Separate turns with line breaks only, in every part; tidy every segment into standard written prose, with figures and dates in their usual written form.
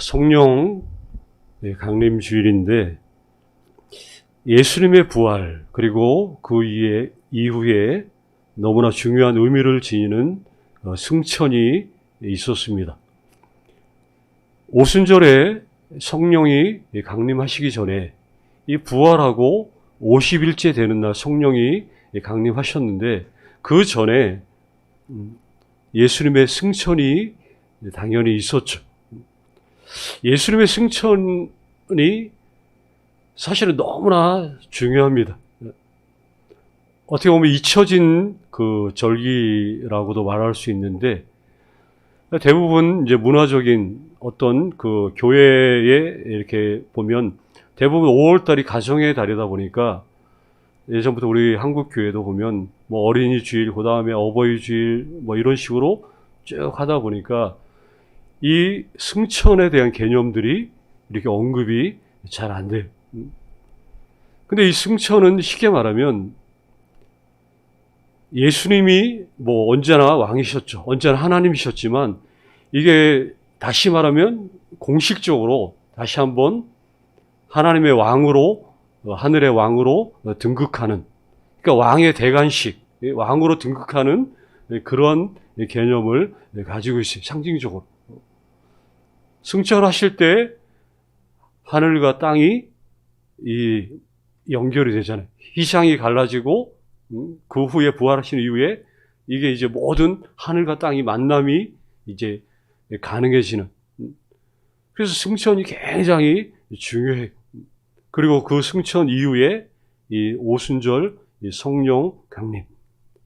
성령 강림 주일인데 예수님의 부활 그리고 그 이후에 너무나 중요한 의미를 지니는 승천이 있었습니다. 오순절에 성령이 강림하시기 전에 이 부활하고 50일째 되는 날 성령이 강림하셨는데 그 전에 예수님의 승천이 당연히 있었죠. 예수님의 승천이 사실은 너무나 중요합니다. 어떻게 보면 잊혀진 그 절기라고도 말할 수 있는데 대부분 이제 문화적인 어떤 그 교회에 이렇게 보면 대부분 5월달이 가정의 달이다 보니까 예전부터 우리 한국 교회도 보면 뭐 어린이 주일, 그 다음에 어버이 주일 뭐 이런 식으로 쭉 하다 보니까 이 승천에 대한 개념들이 이렇게 언급이 잘 안 돼요. 근데 이 승천은 쉽게 말하면 예수님이 뭐 언제나 왕이셨죠. 언제나 하나님이셨지만 이게 다시 말하면 공식적으로 다시 한번 하나님의 왕으로 하늘의 왕으로 등극하는 그러니까 왕의 대관식 왕으로 등극하는 그런 개념을 가지고 있어요. 상징적으로. 승천하실 때 하늘과 땅이 이 연결이 되잖아요. 희상이 갈라지고 그 후에 부활하신 이후에 이게 이제 모든 하늘과 땅이 만남이 이제 가능해지는. 그래서 승천이 굉장히 중요해요. 그리고 그 승천 이후에 이 오순절 이 성령 강림,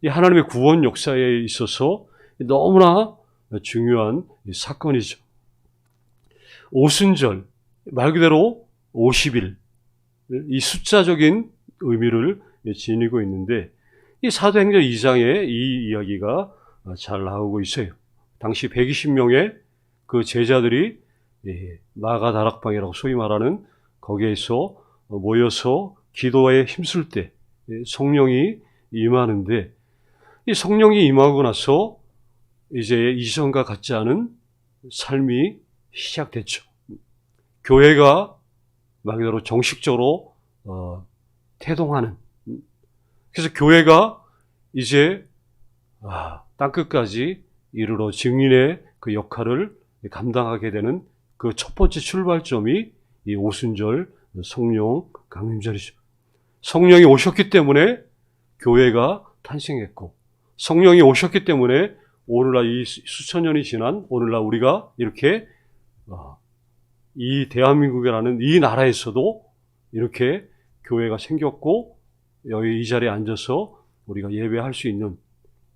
이 하나님의 구원 역사에 있어서 너무나 중요한 사건이죠. 오순절, 말 그대로 50일, 이 숫자적인 의미를 지니고 있는데 이 사도행전 2장에 이 이야기가 잘 나오고 있어요. 당시 120명의 그 제자들이 마가다락방이라고 소위 말하는 거기에서 모여서 기도에 힘쓸 때 성령이 임하는데 이 성령이 임하고 나서 이제 이전과 같지 않은 삶이 시작됐죠. 교회가 말 그대로 정식적으로 태동하는. 그래서 교회가 이제 땅끝까지 이르러 증인의 그 역할을 감당하게 되는 그 첫 번째 출발점이 이 오순절 성령 강림절이죠. 성령이 오셨기 때문에 교회가 탄생했고 성령이 오셨기 때문에 오늘날 이 수천 년이 지난 오늘날 우리가 이렇게 이 대한민국이라는 이 나라에서도 이렇게 교회가 생겼고 여기 이 자리에 앉아서 우리가 예배할 수 있는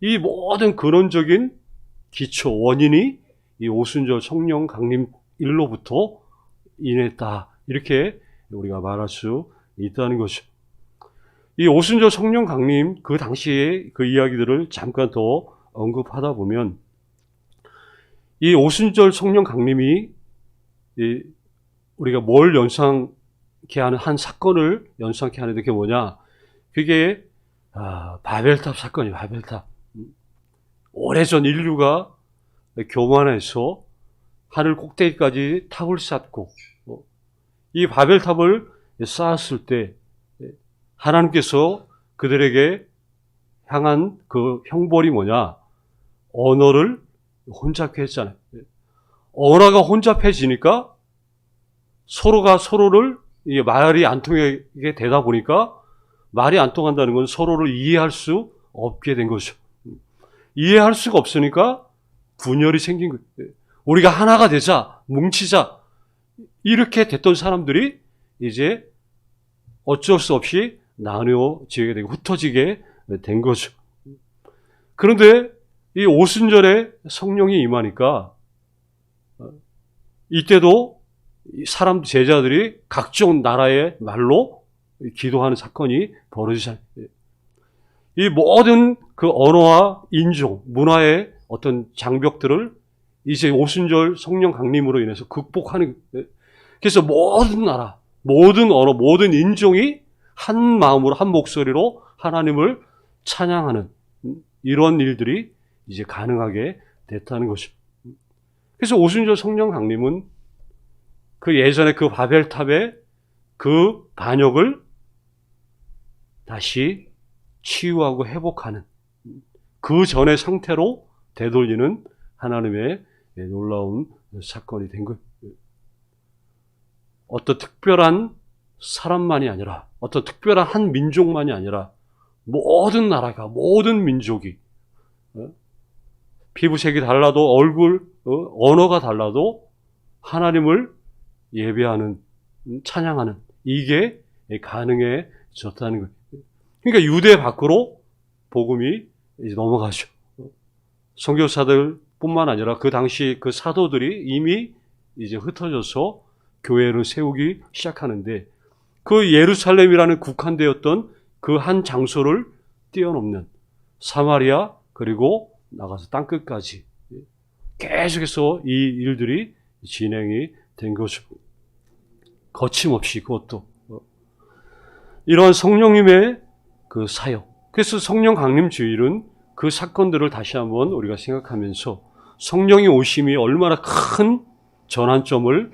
이 모든 근원적인 기초 원인이 이 오순절 성령 강림 일로부터 인했다. 이렇게 우리가 말할 수 있다는 것이죠. 이 오순절 성령 강림 그 당시의 그 이야기들을 잠깐 더 언급하다 보면 이 오순절 성령 강림이 우리가 뭘 연상케 하는 한 사건을 연상케 하는 게 뭐냐? 그게 바벨탑 사건이에요. 바벨탑. 오래전 인류가 교만해서 하늘 꼭대기까지 탑을 쌓고 이 바벨탑을 쌓았을 때 하나님께서 그들에게 향한 그 형벌이 뭐냐? 언어를 혼잡케 했잖아요. 언어가 혼잡해지니까 서로가 서로를 이게 말이 안 통하게 되다 보니까 말이 안 통한다는 건 서로를 이해할 수 없게 된 거죠. 이해할 수가 없으니까 분열이 생긴 거예요. 우리가 하나가 되자, 뭉치자 이렇게 됐던 사람들이 이제 어쩔 수 없이 나뉘어지게 되고 흩어지게 된 거죠. 그런데 이 오순절에 성령이 임하니까 이때도 사람 제자들이 각종 나라의 말로 기도하는 사건이 벌어지잖아요. 이 모든 그 언어와 인종, 문화의 어떤 장벽들을 이제 오순절 성령 강림으로 인해서 극복하는. 그래서 모든 나라, 모든 언어, 모든 인종이 한 마음으로 한 목소리로 하나님을 찬양하는 이런 일들이 이제 가능하게 됐다는 것이죠. 그래서 오순절 성령 강림은 그 예전에 그 바벨탑의 그 반역을 다시 치유하고 회복하는 그 전의 상태로 되돌리는 하나님의 놀라운 사건이 된 거예요. 어떤 특별한 사람만이 아니라, 어떤 특별한 한 민족만이 아니라 모든 나라가, 모든 민족이 피부색이 달라도 얼굴, 언어가 달라도 하나님을 예배하는, 찬양하는, 이게 가능해졌다는 거예요. 그러니까 유대 밖으로 복음이 이제 넘어가죠. 선교사들뿐만 아니라 그 당시 그 사도들이 이미 이제 흩어져서 교회를 세우기 시작하는데, 그 예루살렘이라는 국한되었던 그 한 장소를 뛰어넘는 사마리아, 그리고 나가서 땅끝까지 계속해서 이 일들이 진행이 된 거죠. 거침없이. 그것도 이러한 성령님의 그 사역. 그래서 성령 강림 주일은 그 사건들을 다시 한번 우리가 생각하면서 성령의 오심이 얼마나 큰 전환점을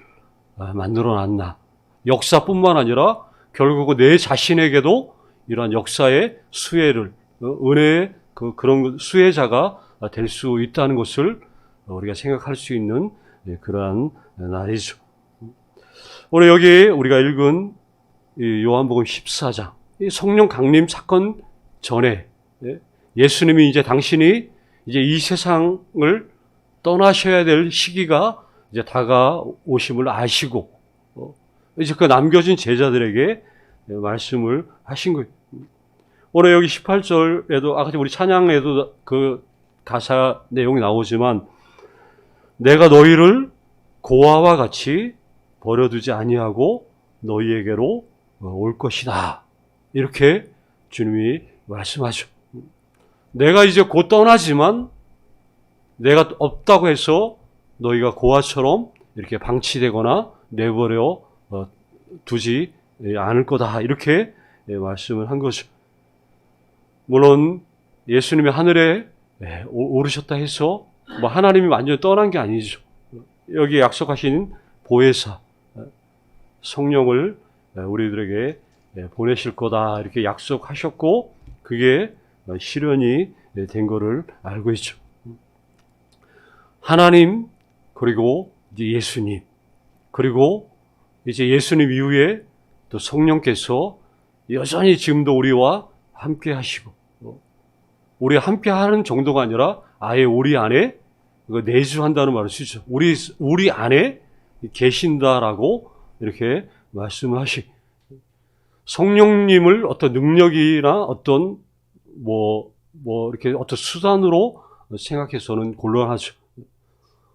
만들어 놨나. 역사뿐만 아니라 결국은 내 자신에게도 이러한 역사의 수혜를, 은혜의 그런 수혜자가 될 수 있다는 것을 우리가 생각할 수 있는 그러한 날이죠. 오늘 여기 우리가 읽은 요한복음 14장, 이 성령 강림 사건 전에 예수님이 이제 당신이 이제 이 세상을 떠나셔야 될 시기가 이제 다가오심을 아시고 이제 그 남겨진 제자들에게 말씀을 하신 거예요. 오늘 여기 18절에도 아까 우리 찬양에도 그 가사 내용이 나오지만 내가 너희를 고아와 같이 버려두지 아니하고 너희에게로 올 것이다. 이렇게 주님이 말씀하죠. 내가 이제 곧 떠나지만 내가 없다고 해서 너희가 고아처럼 이렇게 방치되거나 내버려 두지 않을 거다. 이렇게 말씀을 한 거죠. 물론 예수님이 하늘에 오르셨다 해서 뭐 하나님이 완전히 떠난 게 아니죠. 여기 약속하신 보혜사 성령을 우리들에게 보내실 거다 이렇게 약속하셨고 그게 실현이 된 거를 알고 있죠. 하나님 그리고 이제 예수님 그리고 이제 예수님 이후에 또 성령께서 여전히 지금도 우리와 함께 하시고 우리 함께 하는 정도가 아니라 아예 우리 안에 내주한다는 말을 쓰죠. 우리 안에 계신다라고 이렇게 말씀을 하시. 성령님을 어떤 능력이나 어떤 이렇게 어떤 수단으로 생각해서는 곤란하죠.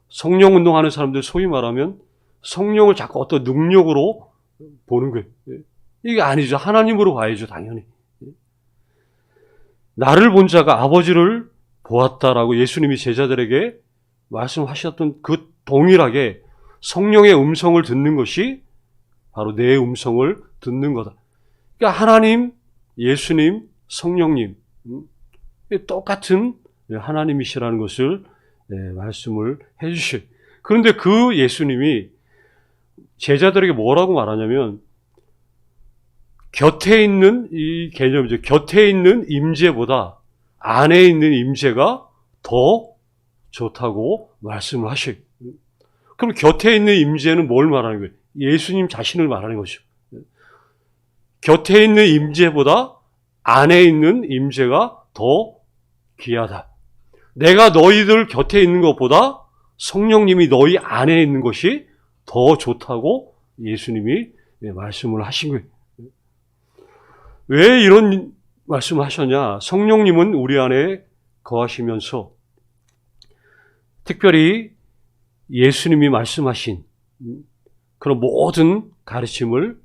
성령 운동하는 사람들 소위 말하면 성령을 자꾸 어떤 능력으로 보는 거예요. 이게 아니죠. 하나님으로 봐야죠, 당연히. 나를 본 자가 아버지를 보았다라고 예수님이 제자들에게 말씀하셨던 그 동일하게 성령의 음성을 듣는 것이 바로 내 음성을 듣는 거다. 그러니까 하나님, 예수님, 성령님 똑같은 하나님이시라는 것을 말씀을 해주셔요. 그런데 그 예수님이 제자들에게 뭐라고 말하냐면 곁에 있는 이 개념이죠. 곁에 있는 임재보다 안에 있는 임재가 더 좋다고 말씀을 하셔요. 그럼 곁에 있는 임재는 뭘 말하는 거예요? 예수님 자신을 말하는 것이죠. 곁에 있는 임재보다 안에 있는 임재가 더 귀하다. 내가 너희들 곁에 있는 것보다 성령님이 너희 안에 있는 것이 더 좋다고 예수님이 말씀을 하신 거예요. 왜 이런 말씀을 하셨냐? 성령님은 우리 안에 거하시면서 특별히 예수님이 말씀하신 그런 모든 가르침을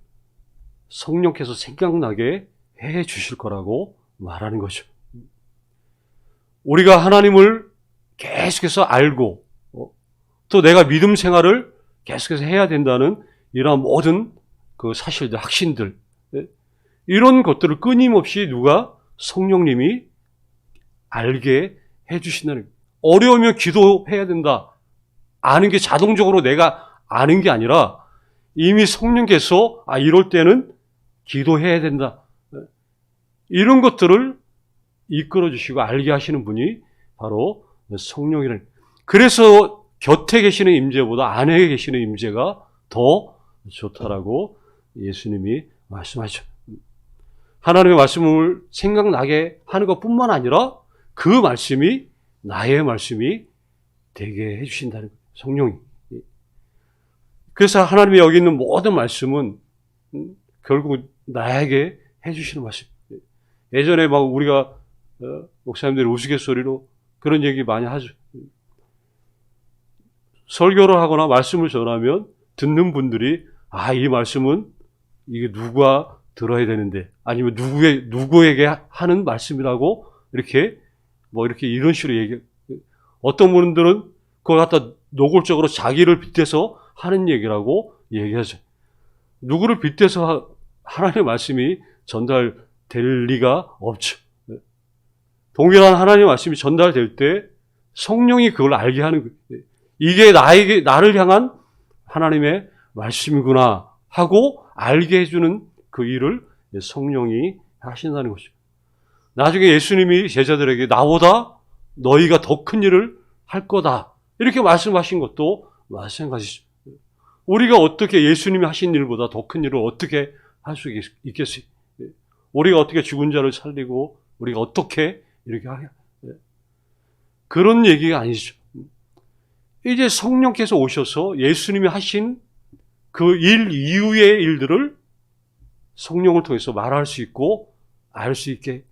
성령께서 생각나게 해 주실 거라고 말하는 거죠. 우리가 하나님을 계속해서 알고 또 내가 믿음 생활을 계속해서 해야 된다는 이러한 모든 그 사실들, 확신들 이런 것들을 끊임없이 누가 성령님이 알게 해 주신다는 거예요. 어려우면 기도해야 된다. 아는 게 자동적으로 내가 아는 게 아니라 이미 성령께서 이럴 때는 기도해야 된다. 이런 것들을 이끌어 주시고 알게 하시는 분이 바로 성령이라는. 그래서 곁에 계시는 임재보다 안에 계시는 임재가 더 좋다라고 예수님이 말씀하죠. 하나님의 말씀을 생각나게 하는 것뿐만 아니라 그 말씀이 나의 말씀이 되게 해주신다는 거예요. 성령이. 그래서 하나님이 여기 있는 모든 말씀은 결국 나에게 해주시는 말씀. 예전에 막 우리가 목사님들이 우스갯소리로 그런 얘기 많이 하죠. 설교를 하거나 말씀을 전하면 듣는 분들이 이 말씀은 이게 누가 들어야 되는데 아니면 누구에게 하는 말씀이라고 이렇게 이런 식으로 얘기. 어떤 분들은 그걸 갖다 노골적으로 자기를 빗대서 하는 얘기라고 얘기하죠. 누구를 빗대서 하나님의 말씀이 전달될 리가 없죠. 동일한 하나님의 말씀이 전달될 때 성령이 그걸 알게 하는 거예요. 이게 나를 향한 하나님의 말씀이구나 하고 알게 해주는 그 일을 성령이 하신다는 것이죠. 나중에 예수님이 제자들에게 나보다 너희가 더 큰 일을 할 거다 이렇게 말씀하신 것도 마찬가지죠. 우리가 어떻게 예수님이 하신 일보다 더 큰 일을 어떻게 할 수 있겠어요? 우리가 어떻게 죽은 자를 살리고 우리가 어떻게 이렇게 하냐? 그런 얘기가 아니죠. 이제 성령께서 오셔서 예수님이 하신 그 일 이후의 일들을 성령을 통해서 말할 수 있고 알 수 있게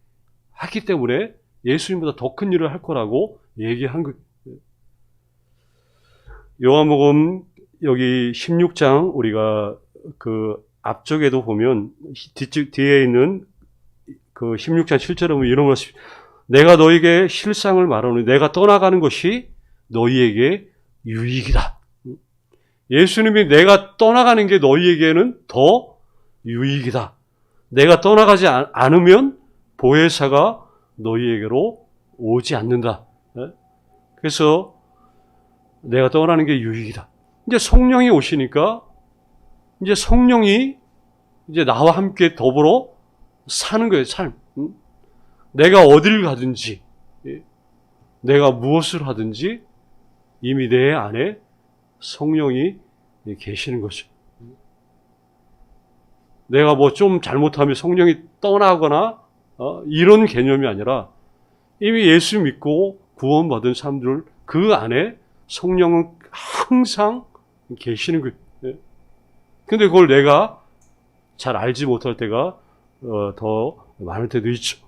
하기 때문에 예수님보다 더 큰 일을 할 거라고 얘기한 거예요. 요한복음 여기 16장 우리가 그 앞쪽에도 보면 뒤에 있는 그 16장 7절에 보면 이런 것이 내가 너에게 실상을 말하노니 내가 떠나가는 것이 너희에게 유익이다. 예수님이 내가 떠나가는 게 너희에게는 더 유익이다. 내가 떠나가지 않으면 보혜사가 너희에게로 오지 않는다. 그래서 내가 떠나는 게 유익이다. 이제 성령이 오시니까 이제 성령이 이제 나와 함께 더불어 사는 거예요, 삶. 내가 어딜 가든지, 내가 무엇을 하든지 이미 내 안에 성령이 계시는 거죠. 내가 뭐 좀 잘못하면 성령이 떠나거나 이런 개념이 아니라 이미 예수 믿고 구원받은 사람들 그 안에 성령은 항상 계시는 거예요. 근데 그걸 내가 잘 알지 못할 때가 더 많을 때도 있죠.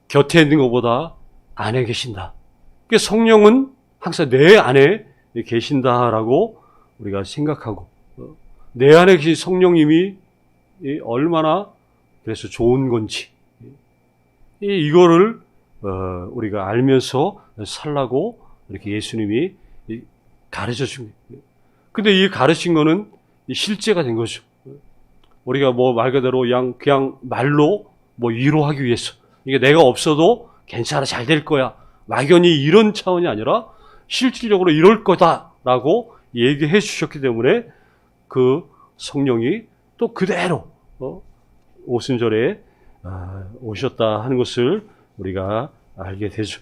곁에 있는 것보다 안에 계신다. 그러니까 성령은 항상 내 안에 계신다라고 우리가 생각하고 내 안에 계신 성령님이 얼마나 그래서 좋은 건지 이거를 우리가 알면서 살라고 이렇게 예수님이 가르쳐 준 거예요. 근데 이 가르친 거는 실제가 된 거죠. 우리가 뭐 말 그대로 그냥 말로 뭐 위로하기 위해서 이게 내가 없어도 괜찮아 잘 될 거야 막연히 이런 차원이 아니라 실질적으로 이럴 거다라고 얘기해 주셨기 때문에 그 성령이 또 그대로 오순절에 오셨다 하는 것을 우리가 알게 되죠.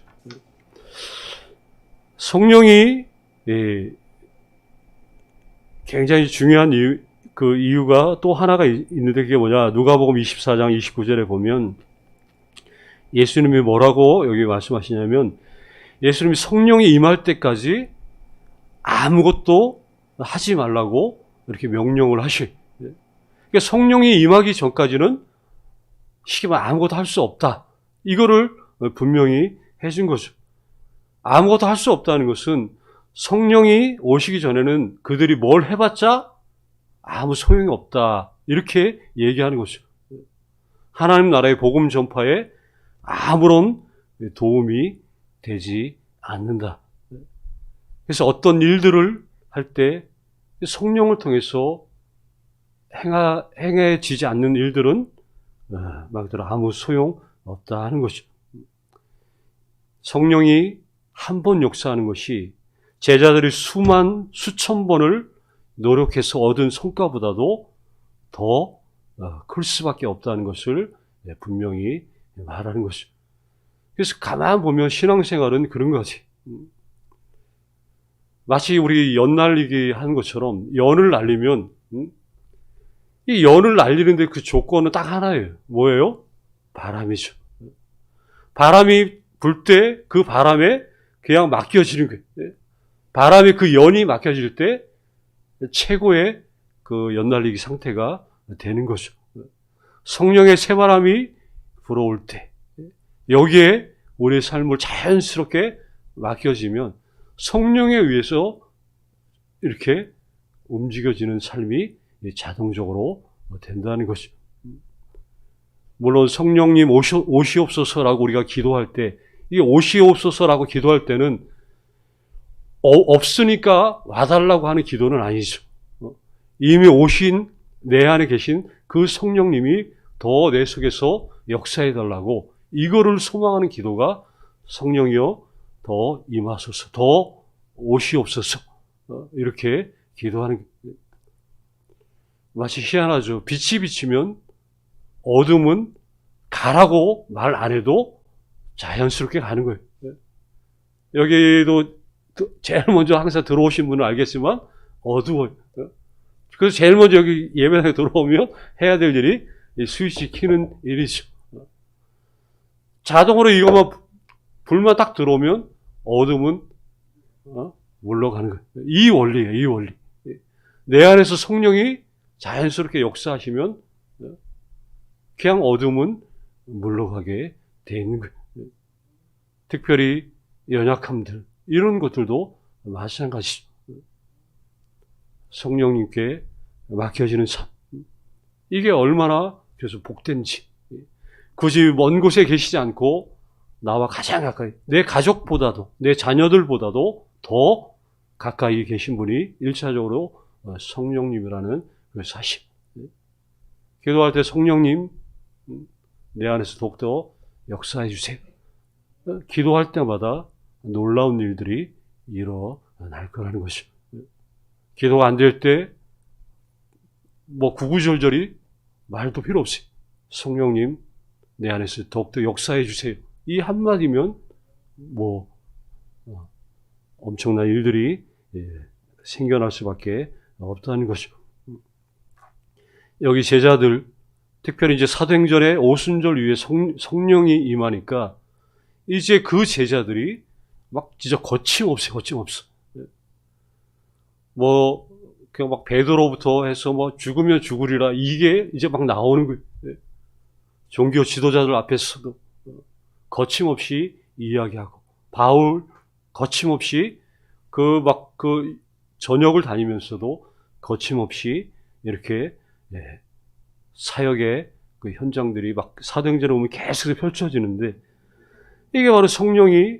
성령이 굉장히 중요한 그 이유가 또 하나가 있는데 그게 뭐냐? 누가복음 24장 29절에 보면 예수님이 뭐라고 여기 말씀하시냐면 예수님이 성령이 임할 때까지 아무것도 하지 말라고 이렇게 명령을 하셔요. 그러니까 성령이 임하기 전까지는 쉽게 말하면 아무것도 할 수 없다. 이거를 분명히 해준 거죠. 아무것도 할 수 없다는 것은 성령이 오시기 전에는 그들이 뭘 해봤자 아무 소용이 없다. 이렇게 얘기하는 거죠. 하나님 나라의 복음 전파에 아무런 도움이 되지 않는다. 그래서 어떤 일들을 할 때 성령을 통해서 행해지지 않는 일들은 말 그대로 아무 소용 없다 하는 것이죠. 성령이 한 번 역사하는 것이 제자들이 수천 번을 노력해서 얻은 성과보다도 더 클 수밖에 없다는 것을 분명히 말하는 것이죠. 그래서 가만 보면 신앙생활은 그런 거지. 마치 우리 연 날리기 하는 것처럼 연을 날리면 이 연을 날리는데 그 조건은 딱 하나예요. 뭐예요? 바람이죠. 바람이 불 때 그 바람에 그냥 맡겨지는 거예요. 바람에 그 연이 맡겨질 때 최고의 그 연날리기 상태가 되는 거죠. 성령의 새바람이 불어올 때 여기에 우리의 삶을 자연스럽게 맡겨지면 성령에 의해서 이렇게 움직여지는 삶이 자동적으로 된다는 것이죠. 물론 성령님 오시옵소서라고 우리가 기도할 때, 이 오시옵소서라고 기도할 때는 없으니까 와달라고 하는 기도는 아니죠. 이미 오신 내 안에 계신 그 성령님이 더 내 속에서 역사해달라고 이거를 소망하는 기도가 성령이여 더 임하소서, 더 오시옵소서 이렇게 기도하는. 마치 희한하죠. 빛이 비치면 어둠은 가라고 말 안 해도 자연스럽게 가는 거예요. 여기도 제일 먼저 항상 들어오신 분은 알겠지만 어두워요. 그래서 제일 먼저 여기 예배당에 들어오면 해야 될 일이 이 스위치 키는 일이죠. 자동으로 이것만 불만 딱 들어오면 어둠은 물러가는 거예요. 이 원리예요. 이 원리. 내 안에서 성령이 자연스럽게 역사하시면 그냥 어둠은 물러가게 돼 있는 거예요. 특별히 연약함들 이런 것들도 마찬가지죠. 성령님께 맡겨지는 삶. 이게 얼마나 그래서 복된지. 굳이 먼 곳에 계시지 않고 나와 가장 가까이, 내 가족보다도, 내 자녀들보다도 더 가까이 계신 분이 1차적으로 성령님이라는 그 사실. 기도할 때 성령님, 내 안에서 더욱더 역사해 주세요. 기도할 때마다 놀라운 일들이 일어날 거라는 것이죠. 기도가 안 될 때, 구구절절히 말도 필요 없이 성령님, 내 안에서 더욱더 역사해 주세요. 이 한마디면 엄청난 일들이 생겨날 수밖에 없다는 것이죠. 여기 제자들, 특별히 이제 사도행전의 오순절 위에 성령이 임하니까 이제 그 제자들이 막 진짜 거침없어요. 그냥 베드로부터 해서 죽으면 죽으리라 이게 이제 막 나오는 거예요. 종교 지도자들 앞에서도 거침없이 이야기하고, 바울 거침없이 그 전역을 다니면서도 거침없이 이렇게 사역의 그 현장들이 사도행전에 보면 계속 펼쳐지는데 이게 바로 성령이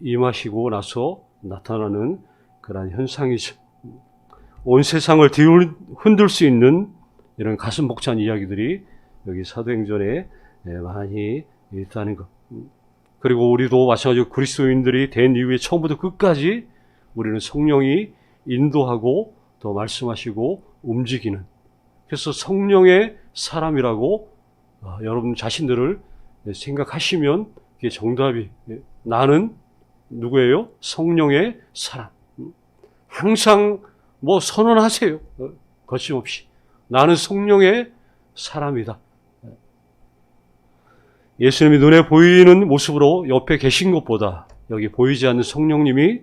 임하시고 나서 나타나는 그런 현상이죠. 온 세상을 흔들 수 있는 이런 가슴 벅찬 이야기들이 여기 사도행전에 많이 있다는 것. 그리고 우리도 마찬가지로 그리스도인들이 된 이후에 처음부터 끝까지 우리는 성령이 인도하고 더 말씀하시고 움직이는, 그래서 성령의 사람이라고 여러분 자신들을 생각하시면 그게 정답이, 나는 누구예요? 성령의 사람. 항상 선언하세요. 거침없이. 나는 성령의 사람이다. 예수님이 눈에 보이는 모습으로 옆에 계신 것보다 여기 보이지 않는 성령님이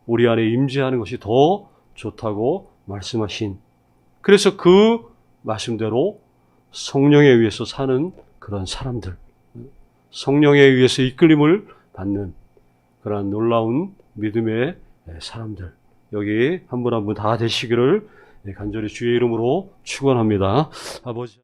우리 안에 임재하는 것이 더 좋다고 말씀하신, 그래서 그 말씀대로 성령에 의해서 사는 그런 사람들, 성령에 의해서 이끌림을 받는 그런 놀라운 믿음의 사람들, 여기 한 분 한 분 다 되시기를 간절히 주의 이름으로 축원합니다. 아버지.